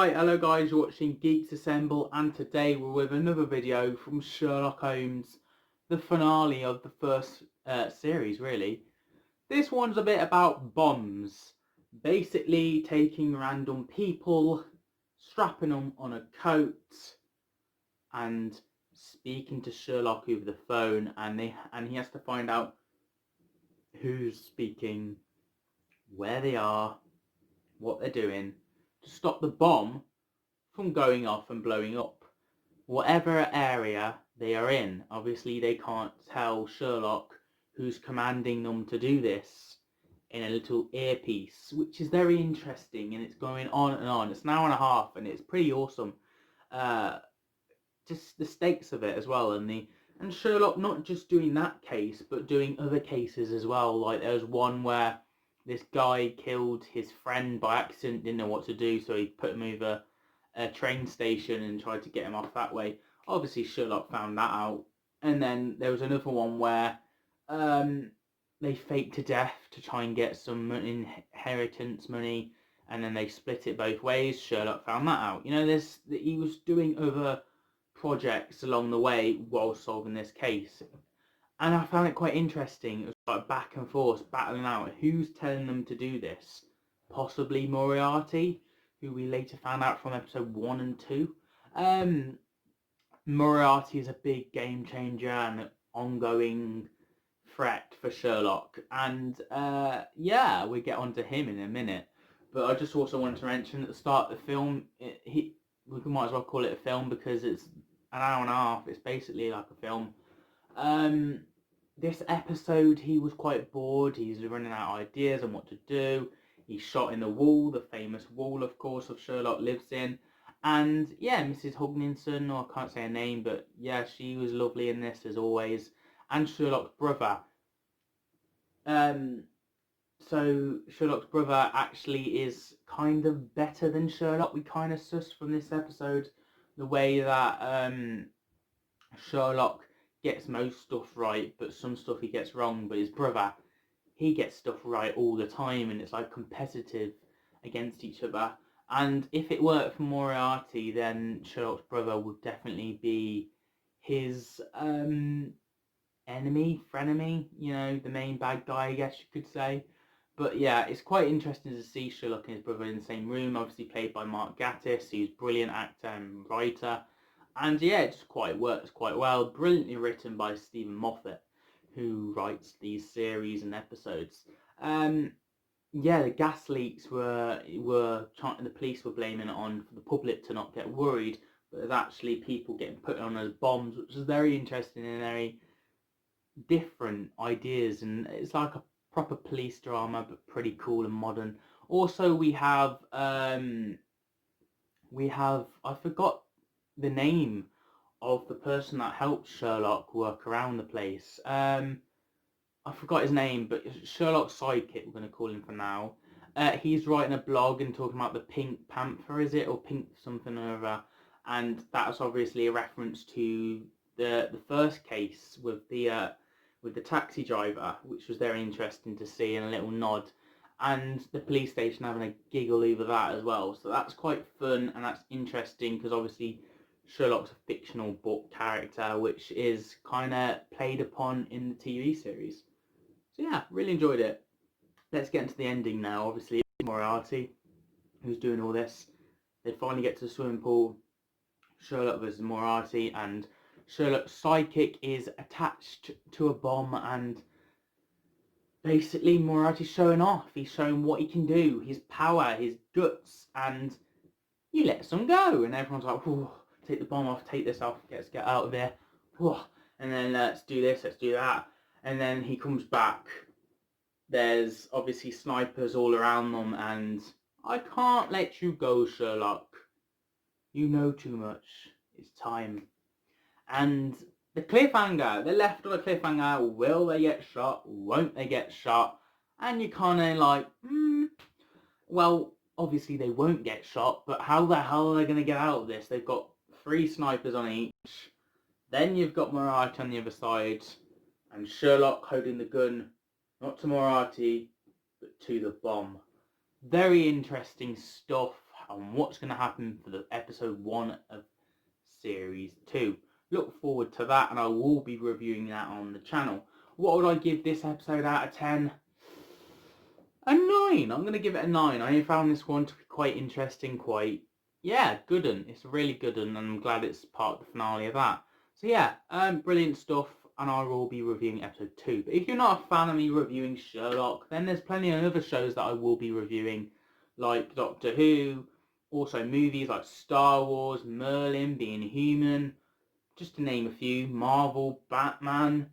Hi, hello guys, you're watching Geeks Assemble, and today we're with another video from Sherlock Holmes, the finale of the first series really. This one's a bit about bombs, basically taking random people, strapping them on a coat and speaking to Sherlock over the phone, and he has to find out who's speaking, where they are, what they're doing, to stop the bomb from going off and blowing up whatever area they are in. Obviously they can't tell Sherlock who's commanding them to do this in a little earpiece, which is very interesting, and it's going on and on. It's an hour and a half and it's pretty awesome. Just the stakes of it as well, and Sherlock not just doing that case but doing other cases as well. Like there was one where this guy killed his friend by accident, didn't know what to do, so he put him over a train station and tried to get him off that way. Obviously Sherlock found that out. And then there was another one where they faked to death to try and get some inheritance money, and then they split it both ways. Sherlock found that out. You know, he was doing other projects along the way while solving this case, and I found it quite interesting. It was like back and forth, battling out who's telling them to do this. Possibly Moriarty, who we later found out from episode 1 and 2. Moriarty is a big game changer and an ongoing threat for Sherlock, and yeah, we get onto him in a minute. But I just also wanted to mention at the start of the film, we might as well call it a film because it's an hour and a half. It's basically like a film. This episode, he was quite bored. He's running out of ideas on what to do. He's shot in the wall, the famous wall, of course, of Sherlock lives in. And yeah, Mrs. Hugginson, or I can't say her name, but yeah, she was lovely in this as always. And Sherlock's brother. So Sherlock's brother actually is kind of better than Sherlock. We kind of sussed from this episode the way that Sherlock gets most stuff right, but some stuff he gets wrong. But his brother, he gets stuff right all the time, and it's like competitive against each other. And if it worked for Moriarty, then Sherlock's brother would definitely be his enemy, frenemy, you know, the main bad guy, I guess you could say. But yeah, it's quite interesting to see Sherlock and his brother in the same room, obviously played by Mark Gatiss, who's a brilliant actor and writer. And yeah, it just works quite well. Brilliantly written by Stephen Moffat, who writes these series and episodes. Yeah, the gas leaks were the police were blaming it on for the public to not get worried, but there's actually people getting put on as bombs, which is very interesting and very different ideas, and it's like a proper police drama, but pretty cool and modern. Also, we have I forgot the name of the person that helped Sherlock work around the place. I forgot his name, but Sherlock's sidekick, we're going to call him for now. He's writing a blog and talking about the Pink Panther, is it? Or Pink something or other. And that's obviously a reference to the first case with the taxi driver, which was very interesting to see, and a little nod. And the police station having a giggle over that as well. So that's quite fun, and that's interesting because obviously Sherlock's a fictional book character, which is kind of played upon in the TV series. So yeah, really enjoyed it. Let's get into the ending now. Obviously, Moriarty, who's doing all this. They finally get to the swimming pool. Sherlock versus Moriarty, and Sherlock's sidekick is attached to a bomb, and basically Moriarty's showing off. He's showing what he can do, his power, his guts, and he lets them go. And everyone's like, "Whoa, take the bomb off, take this off, let's get out of there. Whoa. And then let's do this, let's do that." And then he comes back. There's obviously snipers all around them, and "I can't let you go, Sherlock. You know too much. It's time." And the cliffhanger, they're left on a cliffhanger. Will they get shot? Won't they get shot? And you kind of like, well, obviously they won't get shot, but how the hell are they going to get out of this? They've got 3 snipers on each. Then you've got Moriarty on the other side, and Sherlock holding the gun, not to Moriarty, but to the bomb. Very interesting stuff. on what's going to happen for the episode 1 of series 2. Look forward to that, and I will be reviewing that on the channel. What would I give this episode out of 10? A 9. I'm going to give it a 9. I found this one to be quite interesting, good one. It's a really good one, and I'm glad it's part of the finale of that. So yeah, brilliant stuff, and I will be reviewing episode 2. But if you're not a fan of me reviewing Sherlock, then there's plenty of other shows that I will be reviewing, like Doctor Who, also movies like Star Wars, Merlin, Being Human, just to name a few, Marvel, Batman,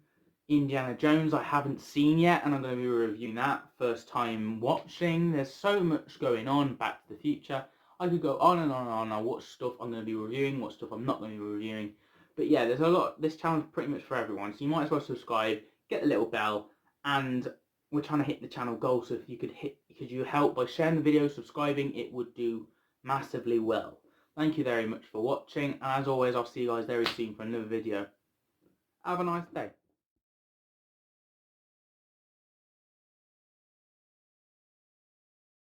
Indiana Jones I haven't seen yet, and I'm going to be reviewing that first time watching. There's so much going on, Back to the Future. I could go on and on and on on what stuff I'm going to be reviewing, what stuff I'm not going to be reviewing. But yeah, there's a lot. This channel's pretty much for everyone, so you might as well subscribe, get the little bell, and we're trying to hit the channel goal. So if you could you help by sharing the video, subscribing, it would do massively well. Thank you very much for watching, and as always, I'll see you guys very soon for another video. Have a nice day.